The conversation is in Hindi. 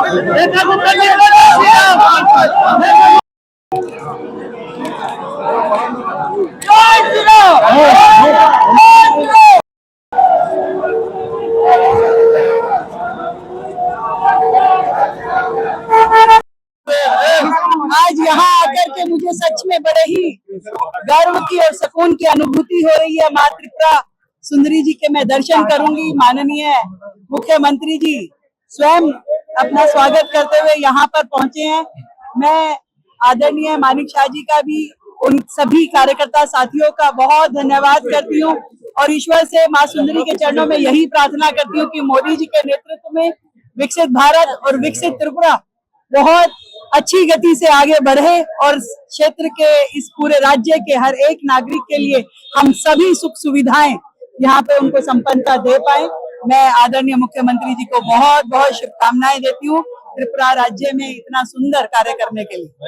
आज यहाँ आकर के मुझे सच में बड़े ही गर्व की और सुकून की अनुभूति हो रही है। माँ त्रिपुरा सुंदरी जी के मैं दर्शन करूंगी। माननीय मुख्यमंत्री जी स्वयं अपना स्वागत करते हुए यहाँ पर पहुंचे हैं। मैं आदरणीय मानिक शाह जी का भी, उन सभी कार्यकर्ता साथियों का बहुत धन्यवाद करती हूँ और ईश्वर से माँ सुंदरी के चरणों में यही प्रार्थना करती हूँ कि मोदी जी के नेतृत्व में विकसित भारत और विकसित त्रिपुरा बहुत अच्छी गति से आगे बढ़े और क्षेत्र के, इस पूरे राज्य के हर एक नागरिक के लिए हम सभी सुख सुविधाएं यहाँ पे उनको संपन्नता दे पाए। मैं आदरणीय मुख्यमंत्री जी को बहुत बहुत शुभकामनाएं देती हूँ त्रिपुरा राज्य में इतना सुंदर कार्य करने के लिए।